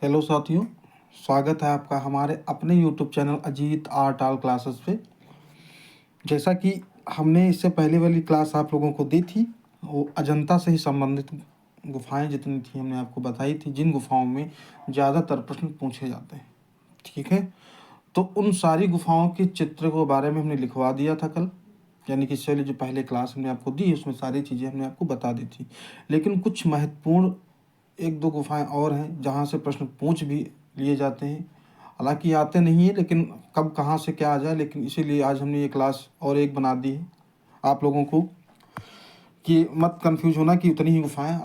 Hello साथियों, स्वागत है आपका हमारे अपने YouTube channel Ajit art all classes पे। जैसा कि हमने इससे पहले वाली क्लास आप लोगों को दी थी, वो अजंता से ही संबंधित गुफाएं जितनी थी हमने आपको बताई थी, जिन गुफाओं में ज़्यादातर प्रश्न पूछे जाते हैं। ठीक है, तो उन सारी गुफाओं के चित्र के बारे में हमने लिखवा दिया था कल, यानी कि इससे जो पहले क्लास हमने आपको दी उसमें सारी चीज़ें हमने आपको बता दी थी। लेकिन कुछ महत्वपूर्ण एक दो गुफाएं और हैं जहाँ से प्रश्न पूछ भी लिए जाते हैं। हालांकि आते नहीं है, लेकिन कब कहाँ से क्या आ जाए, लेकिन इसीलिए आज हमने ये क्लास और एक बना दी है आप लोगों को, कि मत कंफ्यूज होना कि उतनी ही गुफाएं।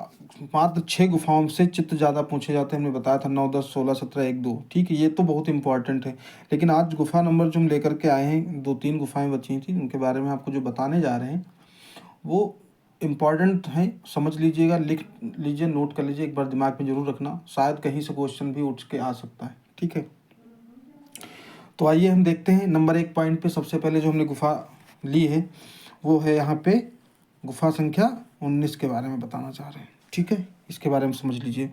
मात्र 6 गुफाओं से चित्र ज़्यादा पूछे जाते हैं। हमने बताया था 9, 10, 16, 17, 1, 2। ठीक है, ये तो बहुत इंपॉर्टेंट है। लेकिन आज गुफा नंबर जो हम लेकर के आए हैं, 2-3 गुफाएं बची थी, उनके बारे में आपको जो बताने जा रहे हैं वो इम्पॉर्टेंट है। समझ लीजिएगा, लिख लीजिए, नोट कर लीजिए, एक बार दिमाग में जरूर रखना, शायद कहीं से क्वेश्चन भी उठ के आ सकता है। ठीक है, तो आइए हम देखते हैं नंबर 1 पॉइंट पे। सबसे पहले जो हमने गुफा ली है वो है यहाँ पे गुफा संख्या 19 के बारे में बताना चाह रहे हैं। ठीक है, इसके बारे में समझ लीजिए।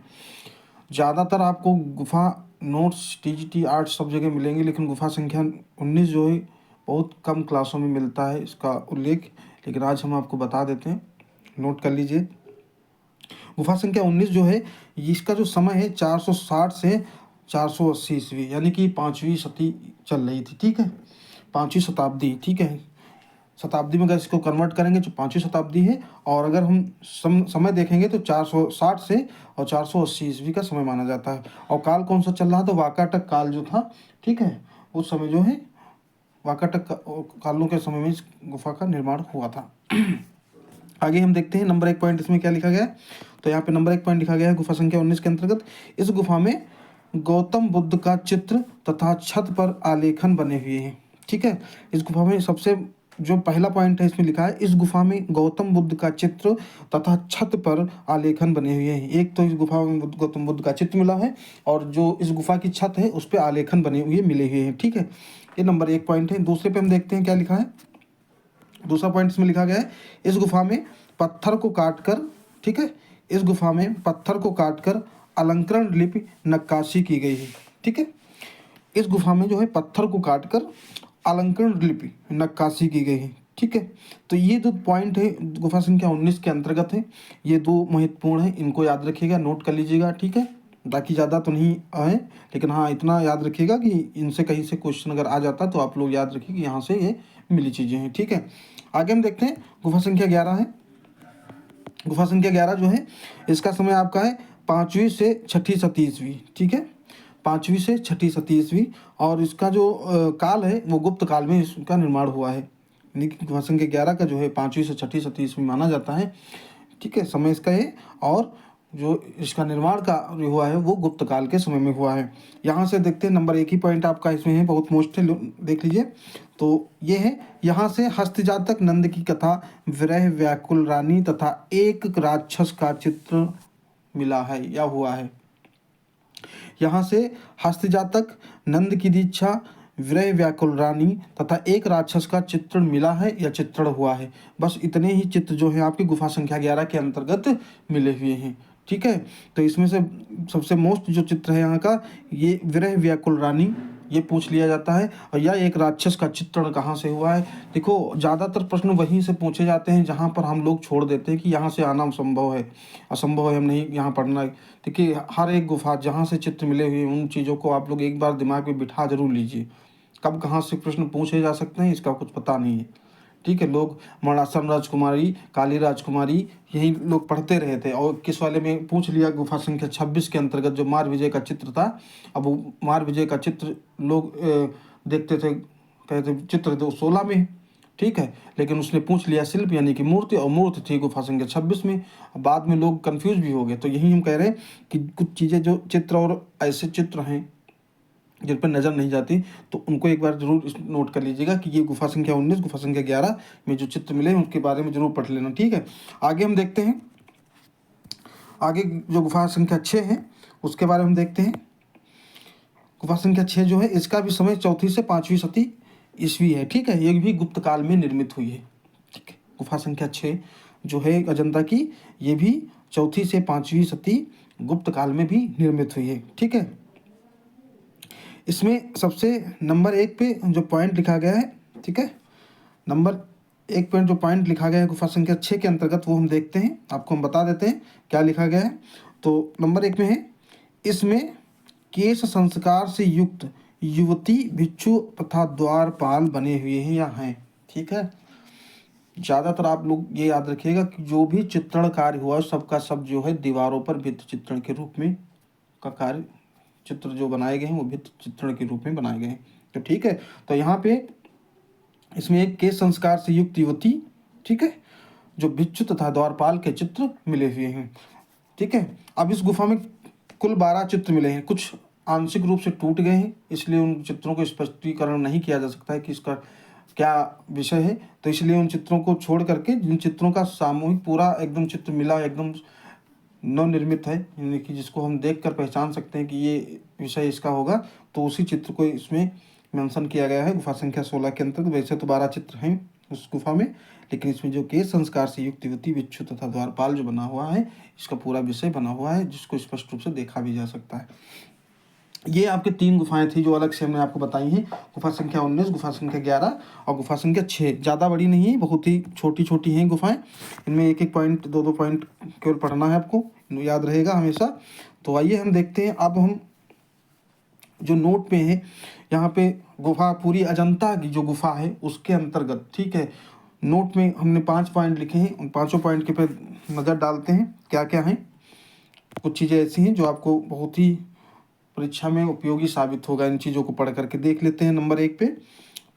ज़्यादातर आपको गुफा नोट्स टीजीटी आर्ट सब जगह मिलेंगे, लेकिन गुफा संख्या 19 जो है बहुत कम क्लासों में मिलता है इसका उल्लेख, लेकिन आज हम आपको बता देते हैं। नोट कर लीजिए, गुफा संख्या 19 जो है, इसका जो समय है 460 से 480 ईस्वी, यानी कि 5वीं सदी चल रही थी। ठीक है, 5वीं शताब्दी। ठीक है, शताब्दी में अगर इसको कन्वर्ट करेंगे तो 5वीं शताब्दी है, और अगर हम समय देखेंगे तो 460 से और 480 ईस्वी का समय माना जाता है। और काल कौन सा चल रहा था? तो वाकाटक काल जो था। ठीक है, उस समय जो है वाकाटक कालों के समय में इस गुफा का निर्माण हुआ था। आगे हम देखते हैं नंबर 1 पॉइंट इसमें क्या लिखा गया है। तो यहाँ पे नंबर 1 पॉइंट लिखा गया है गुफा संख्या 19 के अंतर्गत, इस गुफा में गौतम बुद्ध का चित्र तथा छत पर आलेखन बने हुए हैं। ठीक है, इस गुफा में सबसे जो पहला पॉइंट है इसमें लिखा है, इस गुफा में गौतम बुद्ध का चित्र तथा छत पर आलेखन बने हुए हैं। एक तो इस गुफा में गौतम बुद्ध का चित्र मिला है, और जो इस गुफा की छत है उस पर आलेखन बने हुए मिले हुए हैं। ठीक है, ये नंबर 1 पॉइंट है। दूसरे पे हम देखते हैं क्या लिखा है। दूसरा पॉइंट इसमें लिखा गया है, इस गुफा में पत्थर को काटकर, ठीक है, इस गुफा में पत्थर को काटकर अलंकरण लिपि नक्काशी की गई है। ठीक है, इस गुफा में जो है पत्थर को काटकर अलंकरण लिपि नक्काशी की गई है। ठीक है, तो ये दो पॉइंट है गुफा संख्या 19 के अंतर्गत है, ये दो महत्वपूर्ण है, इनको याद रखिएगा, नोट कर लीजिएगा। ठीक है, बाकी ज़्यादा तो नहीं आए, लेकिन हाँ इतना याद रखिएगा कि इनसे कहीं से क्वेश्चन अगर आ जाता तो आप लोग याद रखिए कि यहाँ से ये मिली चीज़ें हैं। ठीक है, आगे हम देखते हैं गुफा संख्या 11 है। गुफा संख्या 11 जो है, इसका समय आपका है 5वीं से 6ठी सदी ईस्वी। ठीक है, 5वीं से 6ठी सदी ईस्वी, और इसका जो काल है वो गुप्त काल में इसका निर्माण हुआ है। यानी कि गुफा संख्या 11 का जो है 5वीं से 6ठी सदी ईस्वी माना जाता है। ठीक है, समय इसका है, और जो इसका निर्माण का हुआ है वो गुप्त काल के समय में हुआ है। यहाँ से देखते हैं नंबर 1 ही पॉइंट आपका इसमें है, बहुत मोस्ट है, देख लीजिए। तो ये है, यहाँ से हस्तजातक नंद की कथा, विरह व्याकुल रानी तथा एक राक्षस का चित्र मिला है या हुआ है। यहाँ से हस्तजातक नंद की दीक्षा, विरह व्याकुल रानी तथा एक राक्षस का चित्रण मिला है या चित्रण हुआ है। बस इतने ही चित्र जो है आपकी गुफा संख्या 11 के अंतर्गत मिले हुए हैं। ठीक है, तो इसमें से सबसे मोस्ट जो चित्र है यहाँ का, ये विरह व्याकुल रानी, ये पूछ लिया जाता है, और यह एक राक्षस का चित्रण कहाँ से हुआ है। देखो, ज़्यादातर प्रश्न वहीं से पूछे जाते हैं जहाँ पर हम लोग छोड़ देते हैं कि यहाँ से आना संभव है, असंभव है, हम नहीं यहाँ पढ़ना है। देखिए, हर एक गुफा जहाँ से चित्र मिले हुए उन चीज़ों को आप लोग एक बार दिमाग में बिठा जरूर लीजिए। कब कहाँ से प्रश्न पूछे जा सकते हैं इसका कुछ पता नहीं है। ठीक है, लोग मणासन राजकुमारी, काली राजकुमारी, यही लोग पढ़ते रहे थे, और किस वाले में पूछ लिया गुफा संख्या 26 के अंतर्गत जो मार विजय का चित्र था। अब वो मार विजय का चित्र लोग देखते थे, कहते चित्र तो 16 में है। ठीक है, लेकिन उसने पूछ लिया शिल्प यानी कि मूर्ति, और मूर्ति थी गुफा संख्या 26 में। बाद में लोग कंफ्यूज भी हो गए। तो यही हम कह रहे हैं कि कुछ चीज़ें जो चित्र और ऐसे चित्र हैं जिन पर नज़र नहीं जाती, तो उनको एक बार जरूर नोट कर लीजिएगा कि ये गुफा संख्या 19, गुफा संख्या 11 में जो चित्र मिले हैं उसके बारे में जरूर पढ़ लेना। ठीक है, आगे हम देखते हैं, आगे जो गुफा संख्या 6 है उसके बारे में हम देखते हैं। गुफा संख्या 6 जो है, इसका भी समय 4वीं से 5वीं सदी ईस्वी है। ठीक है, ये भी गुप्त काल में निर्मित हुई है। ठीक है, गुफा संख्या 6 जो है अजंता की, ये भी 4वीं से 5वीं सदी गुप्त काल में भी निर्मित हुई है। ठीक है, इसमें सबसे नंबर 1 पे जो पॉइंट लिखा गया है, ठीक है, नंबर 1 पे जो पॉइंट लिखा गया है गुफा संख्या 6 के अंतर्गत, वो हम देखते हैं, आपको हम बता देते हैं क्या लिखा गया है। तो नंबर 1 में है, इसमें केश संस्कार से युक्त युवती भिक्षु तथा द्वारपाल बने हुए हैं या हैं। ठीक है, ज़्यादातर आप लोग ये याद रखिएगा कि जो भी चित्रण कार्य हुआ सबका सब जो है दीवारों पर भित्ति चित्रण के रूप में का कार्य, चित्र जो बनाए गए हैं वो भित्ति चित्रण के रूप में बनाए गए हैं। तो ठीक है, तो यहाँ पे इसमें एक केश संस्कार से युक्त युवती, ठीक है, जो भिक्षु तथा द्वारपाल के चित्र मिले हुए हैं। ठीक है, अब इस गुफा में कुल 12 चित्र मिले हैं, कुछ आंशिक रूप से टूट गए हैं, इसलिए उन चित्रों को स्पष्टीकरण नहीं किया जा सकता है कि इसका क्या विषय है। तो इसलिए उन चित्रों को छोड़ करके जिन चित्रों का सामूहिक पूरा एकदम चित्र मिला, एकदम नवनिर्मित है, यानी कि जिसको हम देखकर पहचान सकते हैं कि ये विषय इसका होगा, तो उसी चित्र को इसमें मेंशन किया गया है गुफा संख्या 16 के अंतर्गत। वैसे तो 12 चित्र हैं उस गुफा में, लेकिन इसमें जो केश संस्कार से युक्त युवती भिक्षु तथा द्वारपाल जो बना हुआ है, इसका पूरा विषय बना हुआ है, जिसको स्पष्ट रूप से देखा भी जा सकता है। ये आपके 3 गुफाएं थी जो अलग से हमने आपको बताई हैं, गुफा संख्या 19, गुफा संख्या 11 और गुफा संख्या 6। ज़्यादा बड़ी नहीं है, बहुत ही छोटी छोटी हैं गुफाएं। इनमें एक एक पॉइंट, दो दो पॉइंट केवल पढ़ना है आपको, याद रहेगा हमेशा। तो आइए हम देखते हैं, अब हम जो नोट पे है यहाँ पे गुफा पूरी अजंता की जो गुफा है उसके अंतर्गत, ठीक है, नोट में हमने 5 पॉइंट लिखे हैं, उन 5 पॉइंट के पे नज़र डालते हैं क्या क्या हैं। कुछ चीज़ें ऐसी हैं जो आपको बहुत ही परीक्षा में उपयोगी साबित होगा, इन चीज़ों को पढ़ करके देख लेते हैं। नंबर 1 पे,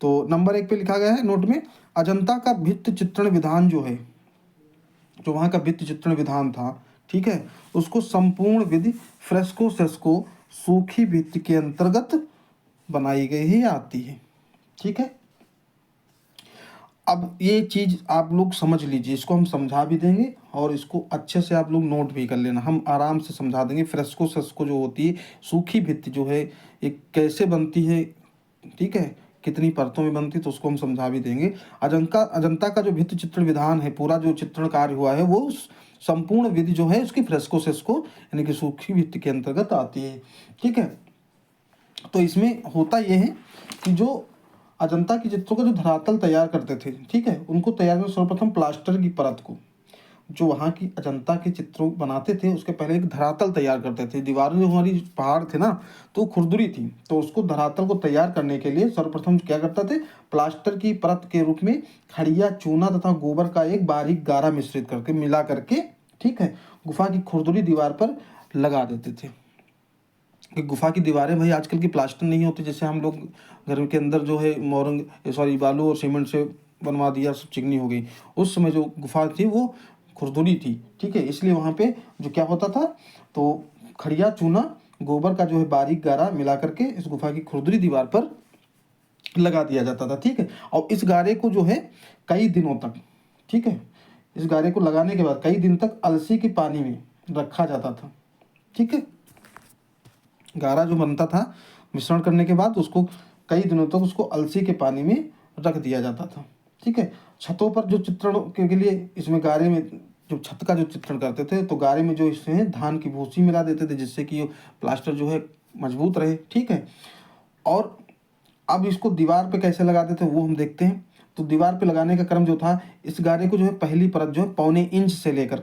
तो नंबर 1 पे लिखा गया है नोट में, अजंता का भित्ति चित्रण विधान जो है, जो वहाँ का भित्ति चित्रण विधान था, ठीक है, उसको संपूर्ण विधि फ्रेस्को सेस्को सूखी भित्ति के अंतर्गत बनाई गई है या आती है। ठीक है, अब ये चीज़ आप लोग समझ लीजिए, इसको हम समझा भी देंगे और इसको अच्छे से आप लोग नोट भी कर लेना, हम आराम से समझा देंगे। फ्रेस्को सेस्को जो होती है, सूखी भित्ति जो है, ये कैसे बनती है, ठीक है, कितनी परतों में बनती है, तो उसको हम समझा भी देंगे। अजंता का जो भित्ति चित्रण विधान है, पूरा जो चित्रण कार्य हुआ है, वो संपूर्ण विधि जो है उसकी फ्रेस्को सेस्को यानी कि सूखी भित्ति के अंतर्गत आती है। ठीक है, तो इसमें होता यह है कि जो अजंता की चित्रों का जो धरातल तैयार करते थे, ठीक है, उनको तैयार करने सर्वप्रथम प्लास्टर की परत को, जो वहाँ की अजंता के चित्रों बनाते थे उसके पहले एक धरातल तैयार करते थे। दीवारें जो हमारी पहाड़ थे ना, तो खुरदुरी थी, तो उसको धरातल को तैयार करने के लिए सर्वप्रथम क्या करते थे, प्लास्टर की परत के रूप में खड़िया, चूना तथा गोबर का एक बारीक गारा मिश्रित करके, मिला करके, ठीक है, गुफा की खुरदुरी दीवार पर लगा देते थे। कि गुफा की दीवारें भाई आजकल की प्लास्टर नहीं होती, जैसे हम लोग घर के अंदर जो है बालू और सीमेंट से बनवा दिया, सब चिकनी हो गई। उस समय जो गुफा थी वो खुरदुरी थी, ठीक है, इसलिए वहाँ पे जो क्या होता था, तो खड़िया, चूना, गोबर का जो है बारीक गारा मिला करके इस गुफा की खुरदुरी दीवार पर लगा दिया जाता था। ठीक है, और इस गारे को जो है कई दिनों तक, ठीक है, इस गारे को लगाने के बाद कई दिन तक अलसी के पानी में रखा जाता था। ठीक है, गारा जो बनता था मिश्रण करने के बाद उसको कई दिनों तक उसको अलसी के पानी में रख दिया जाता था। ठीक है, छतों पर जो चित्रण के लिए इसमें गारे में जो छत का जो चित्रण करते थे, तो गारे में जो इसमें धान की भूसी मिला देते थे, जिससे कि प्लास्टर जो है मजबूत रहे। ठीक है, और अब इसको दीवार पे कैसे लगाते थे वो हम देखते हैं। तो दीवार पे लगाने का क्रम जो था, इस गारे को जो है पहली परत जो है पौने इंच से लेकर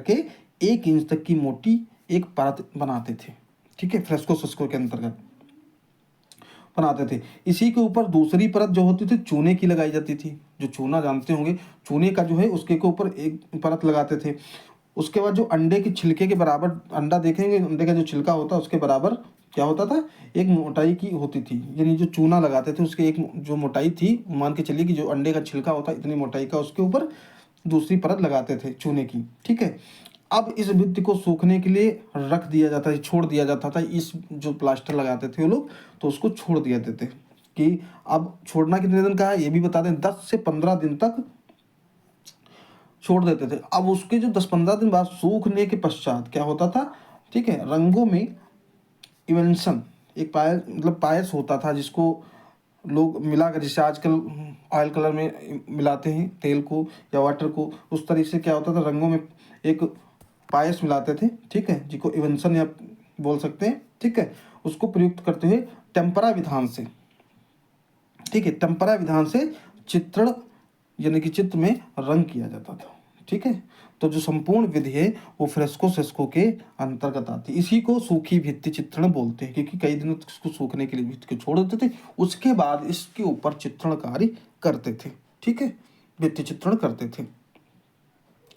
के 1 इंच तक की मोटी एक परत बनाते थे। ठीक है, फ्रेस्को सेस्को के अंतर्गत बनाते थे। इसी के ऊपर दूसरी परत जो होती थी चूने की लगाई जाती थी, जो चूना जानते होंगे, चूने का जो है उसके ऊपर एक परत लगाते थे। उसके बाद जो अंडे के छिलके के बराबर, अंडा देखेंगे, अंडे का जो छिलका होता है उसके बराबर क्या होता था, एक मोटाई की होती थी, यानी जो चूना लगाते थे उसके एक जो मोटाई थी, मान के चलिए कि जो अंडे का छिलका होता है इतनी मोटाई का, उसके ऊपर दूसरी परत लगाते थे चूने की। ठीक है, अब इस भित्ति को सूखने के लिए रख दिया जाता है, छोड़ दिया जाता था। इस जो प्लास्टर लगाते थे वो लोग, तो उसको छोड़ दिया देते कि अब छोड़ना कितने दिन का है ये भी बता दें, 10 से 15 दिन तक छोड़ देते थे। अब उसके जो 10-15 दिन बाद सूखने के पश्चात क्या होता था, ठीक है, रंगों में इवेंशन, एक पायस, मतलब पायस होता था, जिसको लोग मिलाकर, जैसे आजकल ऑयल कलर में मिलाते हैं तेल को या वाटर को, उस तरीके से क्या होता था, रंगों में एक पायस मिलाते थे, ठीक है, जिसको इवेंसन या बोल सकते हैं, ठीक है, उसको प्रयुक्त करते हुए टेम्परा विधान से, ठीक है, टेम्परा विधान से चित्रण यानी कि चित्र में रंग किया जाता था, ठीक है। तो जो संपूर्ण विधि है वो फ्रेस्को सेस्को के अंतर्गत आती है। इसी को सूखी भित्ति चित्रण बोलते हैं, क्योंकि कई दिनों तक इसको सूखने के लिए भित्ति को छोड़ देते थे, उसके बाद इसके ऊपर चित्रण कार्य करते थे, ठीक है, भित्ति चित्रण करते थे।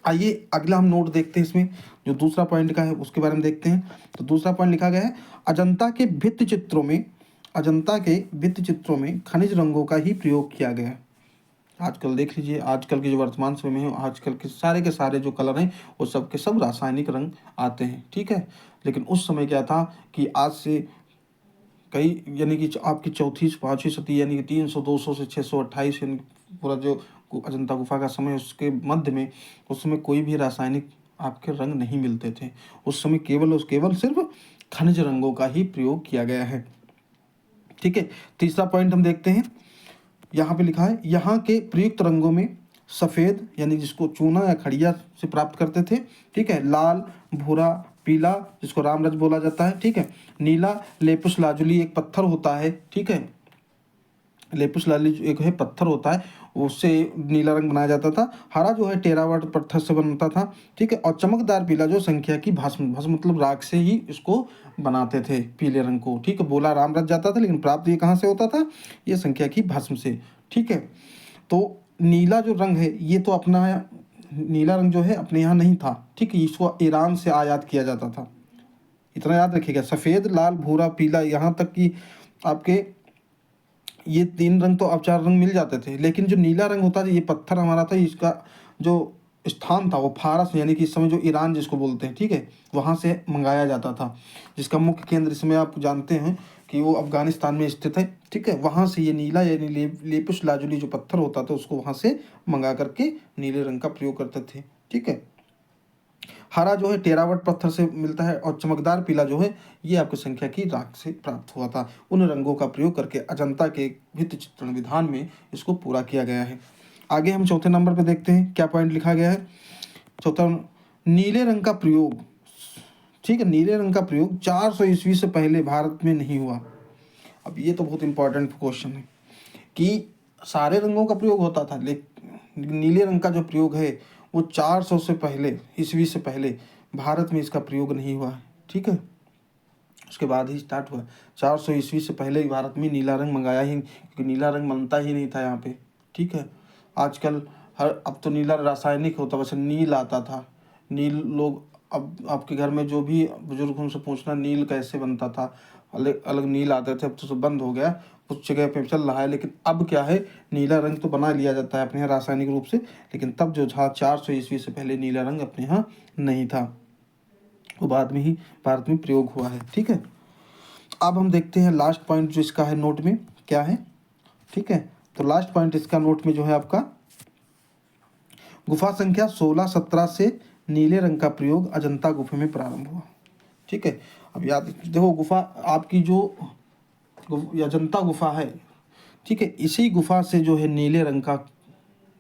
आइए अगला हम नोट देखते हैं, इसमें जो दूसरा पॉइंट का है उसके बारे में देखते हैं। तो दूसरा पॉइंट लिखा गया है, अजंता के भित्ति चित्रों में खनिज रंगों का ही प्रयोग किया गया है। आजकल देख लीजिए, आजकल के जो वर्तमान समय में है, आजकल के सारे जो कलर हैं वो सब के सब रासायनिक रंग आते हैं, ठीक है। लेकिन उस समय क्या था कि आज से कई यानी कि आपकी चौथी पाँचवीं सदी यानी कि 300 200 से 628 यानी पूरा जो अजंता गुफा का समय उसके मध्य में, उस समय कोई भी रासायनिक आपके रंग नहीं मिलते थे। उस समय केवल सिर्फ खनिज रंगों का ही प्रयोग किया गया है, ठीक है। तीसरा पॉइंट हम देखते हैं, यहाँ पे लिखा है, यहाँ के प्रयुक्त रंगों में सफ़ेद यानी जिसको चूना या खड़िया से प्राप्त करते थे, ठीक है, लाल, भूरा, पीला जिसको रामरज बोला जाता है, ठीक है, नीला लेपुस लाजुली एक पत्थर होता है, ठीक है, लेपुस लाजुली एक है पत्थर होता है, उससे नीला रंग बनाया जाता था। हरा जो है टेरावाट पत्थर से बनता था, ठीक है, और चमकदार पीला जो संख्या की भस्म मतलब राख से ही इसको बनाते थे पीले रंग को, ठीक है। बोला रामरज जाता था, लेकिन प्राप्त ये कहाँ से होता था, ये संख्या की भस्म से, ठीक है। तो नीला जो रंग है ये तो अपना नीला रंग जो है अपने यहाँ नहीं था, ठीक है, इसको ईरान से आयात किया जाता था, इतना याद रखिएगा। सफ़ेद, लाल, भूरा, पीला, यहाँ तक कि आपके ये 3 रंग तो अब 4 रंग मिल जाते थे, लेकिन जो नीला रंग होता था, ये पत्थर हमारा था, इसका जो स्थान था वो फारस यानी कि इस समय जो ईरान जिसको बोलते हैं, ठीक है, वहाँ से मंगाया जाता था, जिसका मुख्य केंद्र इसमें आप जानते हैं कि वो अफगानिस्तान में स्थित है, ठीक है। वहाँ से ये नीला यानी लेपिस लाजुली जो पत्थर होता था उसको वहाँ से मंगा करके नीले रंग का प्रयोग करते थे, ठीक है। हरा जो है टेरावट पत्थर से मिलता है, और चमकदार पीला जो है ये आपकी संख्या की राख से प्राप्त हुआ था। उन रंगों का प्रयोग करके अजंता के भित्ति चित्रण विधान में इसको पूरा किया गया है। आगे हम चौथे नंबर पे देखते हैं क्या पॉइंट लिखा गया है। चौथा, नीले रंग का प्रयोग, ठीक है, नीले रंग का प्रयोग 400 ईस्वी से पहले भारत में नहीं हुआ। अब ये तो बहुत इंपॉर्टेंट क्वेश्चन है कि सारे रंगों का प्रयोग होता था, लेकिन नीले रंग का जो प्रयोग है वो 400 से पहले ईस्वी से पहले भारत में इसका प्रयोग नहीं हुआ है, ठीक है, उसके बाद ही स्टार्ट हुआ। 400 ईस्वी से पहले भारत में नीला रंग मंगाया ही, क्योंकि नीला रंग बनता ही नहीं था यहाँ पे, ठीक है। आजकल अब तो नीला रासायनिक होता, वैसे नील आता था, नील लोग अब आपके घर में जो भी बुजुर्ग उनसे पूछना नील कैसे बनता था, अलग अलग नील आते थे, अब तो सब बंद हो गया, कुछ जगह पे चल रहा है, लेकिन अब क्या है, नीला रंग तो बना लिया जाता है अपने यहाँ रासायनिक रूप से, लेकिन तब जो था 400 ईस्वी से पहले नीला रंग अपने यहाँ नहीं था, वो बाद में ही भारत में प्रयोग हुआ है, ठीक है। अब हम देखते हैं लास्ट पॉइंट जो इसका है नोट में क्या है, ठीक है। तो लास्ट पॉइंट इसका नोट में जो है आपका, गुफा संख्या 16-17 से नीले रंग का प्रयोग अजंता गुफा में प्रारंभ हुआ, ठीक है। अब याद देखो, गुफा आपकी जो अजंता गुफा है, ठीक है, इसी गुफा से जो है नीले रंग का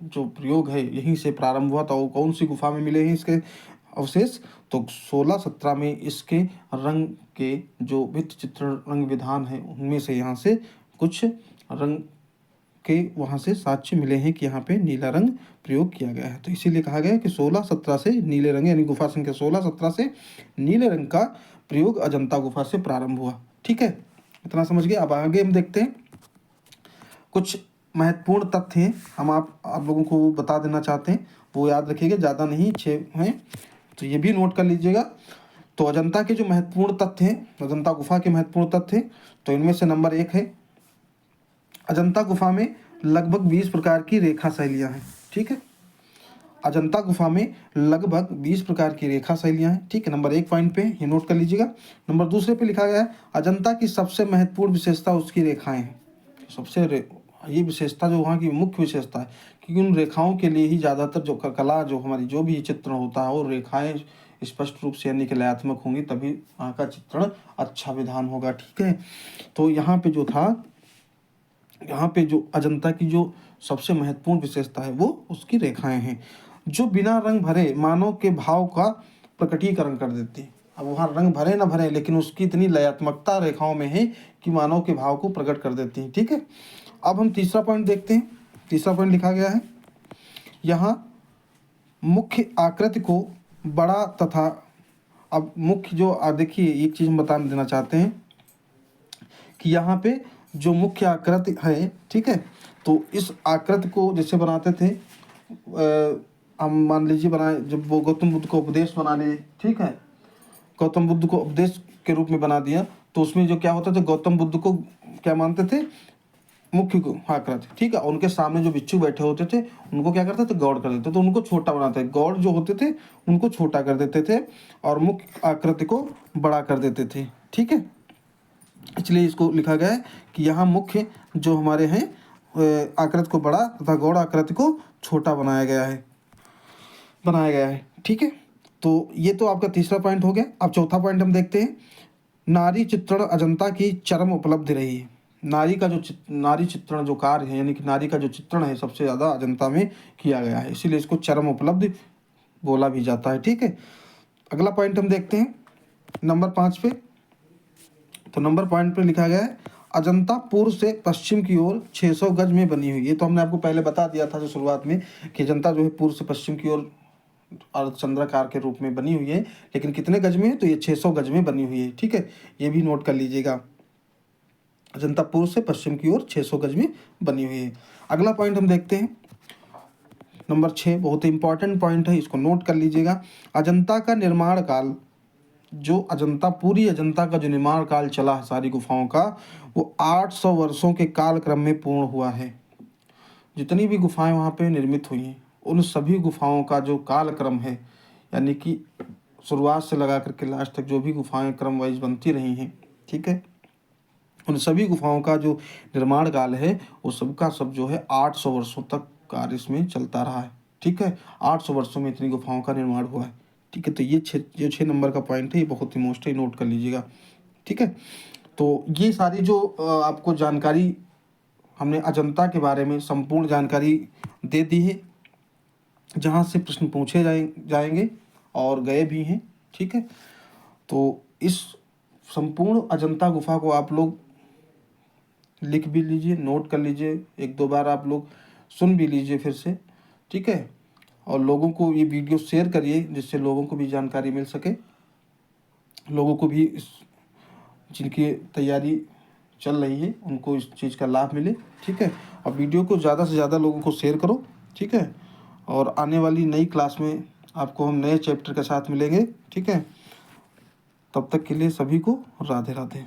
जो प्रयोग है यहीं से प्रारंभ हुआ था। वो कौन सी गुफा में मिले हैं इसके अवशेष, तो 16-17 में इसके रंग के जो भित्ति चित्रण रंग विधान है उनमें से यहाँ से कुछ रंग के वहाँ से साक्ष्य मिले हैं कि यहाँ पे नीला रंग प्रयोग किया गया है। तो इसीलिए कहा गया है कि 16-17 से नीले रंग यानी गुफा संख्या 16-17 से नीले रंग का प्रयोग अजंता गुफा से प्रारंभ हुआ, ठीक है, इतना समझ गए। अब आगे हम देखते हैं कुछ महत्वपूर्ण तथ्य हैं, हम आप लोगों को बता देना चाहते हैं, वो याद रखिएगा, ज़्यादा नहीं 6 हैं, तो ये भी नोट कर लीजिएगा। तो अजंता के जो महत्वपूर्ण तथ्य हैं, अजंता गुफा के महत्वपूर्ण तथ्य हैं, तो इनमें से नंबर 1 है, अजंता गुफा में लगभग 20 प्रकार की रेखा शैलियाँ हैं, ठीक है, अजंता गुफा में लगभग 20 प्रकार की रेखा शैलियाँ हैं, ठीक है, नंबर 1 पॉइंट पे ये नोट कर लीजिएगा। नंबर दूसरे पे लिखा गया है, अजंता की सबसे महत्वपूर्ण विशेषता उसकी रेखाएं हैं। ये विशेषता जो वहाँ की मुख्य विशेषता है, क्योंकि उन रेखाओं के लिए ही ज़्यादातर जो कला जो हमारी जो भी चित्रण होता है वो रेखाएं स्पष्ट रूप से यानी कि लयात्मक होंगी, तभी वहाँ का चित्रण अच्छा विधान होगा, ठीक है। तो यहाँ पे जो था, यहाँ पे जो अजंता की जो सबसे महत्वपूर्ण विशेषता है वो उसकी रेखाएं हैं, जो बिना रंग भरे मानव के भाव का प्रकटीकरण कर देती हैं। अब वहाँ रंग भरे ना भरे, लेकिन उसकी इतनी लयात्मकता रेखाओं में है कि मानव के भाव को प्रकट कर देती हैं। ठीक है, अब हम तीसरा पॉइंट देखते हैं। तीसरा पॉइंट लिखा गया है यहाँ, मुख्य आकृति को बड़ा तथा, अब मुख्य जो देखिए एक चीज़ हम बता देना चाहते हैं कि यहाँ पे जो मुख्य आकृति है, ठीक है, तो इस आकृति को जैसे बनाते थे हम मान लीजिए बनाए, जब वो गौतम बुद्ध को उपदेश बना लिए, ठीक है, गौतम बुद्ध को उपदेश के रूप में बना दिया, तो उसमें जो क्या होता था, गौतम बुद्ध को क्या मानते थे, मुख्य को आकृति, ठीक है, उनके सामने जो बिच्छू बैठे होते थे उनको क्या करते थे, गौड़ कर देते थे, तो उनको छोटा बनाते, गौड़ जो होते थे उनको छोटा कर देते थे और मुख्य आकृति को बड़ा कर देते थे। ठीक है, इसलिए इसको लिखा गया है कि यहाँ मुख्य जो हमारे हैं आकृति को बड़ा तथा गौड़ आकृति को छोटा बनाया गया है। ठीक है, तो ये तो आपका तीसरा पॉइंट हो गया। अब चौथा पॉइंट हम देखते हैं, नारी चित्रण अजंता की चरम उपलब्धि रही है। नारी चित्रण जो कार्य है, यानी कि नारी का जो चित्रण है, सबसे ज़्यादा अजंता में किया गया है, इसीलिए इसको चरम उपलब्धि बोला भी जाता है। ठीक है, अगला पॉइंट हम देखते हैं नंबर 5 पे। तो नंबर पॉइंट पे लिखा गया है, अजंता पूर्व से पश्चिम की ओर 600 गज में बनी हुई। ये तो हमने आपको पहले बता दिया था जो शुरुआत में कि अजंता जो है पूर्व से पश्चिम की ओर अर्धचंद्राकार के रूप में बनी हुई है, लेकिन कितने गज में है, तो ये 600 गज में बनी हुई है। ठीक है, ये भी नोट कर लीजिएगा, अजंता पूर्व से पश्चिम की ओर 600 गज में बनी हुई है। अगला पॉइंट हम देखते हैं नंबर 6, बहुत ही इंपॉर्टेंट पॉइंट है, इसको नोट कर लीजिएगा। अजंता का निर्माण काल, जो पूरी अजंता का जो निर्माण काल चला है सारी गुफाओं का, वो 800 वर्षों के काल क्रम में पूर्ण हुआ है। जितनी भी गुफाएं वहाँ पे निर्मित हुई हैं, उन सभी गुफाओं का जो काल क्रम है, यानी कि शुरुआत से लगा करके लास्ट तक जो भी गुफाएं क्रम वाइज बनती रही हैं, ठीक है, उन सभी गुफाओं का जो निर्माण काल है वो सबका सब जो है 800 वर्षों तक कार्य इसमें चलता रहा है। ठीक है, 800 वर्षों में इतनी गुफाओं का निर्माण हुआ है। ठीक है, तो ये 6 नंबर का पॉइंट है, ये बहुत ही मोस्ट है, नोट कर लीजिएगा। ठीक है, तो ये सारी जो आपको जानकारी हमने अजंता के बारे में संपूर्ण जानकारी दे दी है, जहाँ से प्रश्न पूछे जाएंगे और गए भी हैं। ठीक है, तो इस संपूर्ण अजंता गुफा को आप लोग लिख भी लीजिए, नोट कर लीजिए, 1-2 बार आप लोग सुन भी लीजिए फिर से। ठीक है, और लोगों को ये वीडियो शेयर करिए, जिससे लोगों को भी जानकारी मिल सके, लोगों को भी जिनकी तैयारी चल रही है उनको इस चीज़ का लाभ मिले। ठीक है, और वीडियो को ज़्यादा से ज़्यादा लोगों को शेयर करो। ठीक है, और आने वाली नई क्लास में आपको हम नए चैप्टर के साथ मिलेंगे। ठीक है, तब तक के लिए सभी को राधे राधे।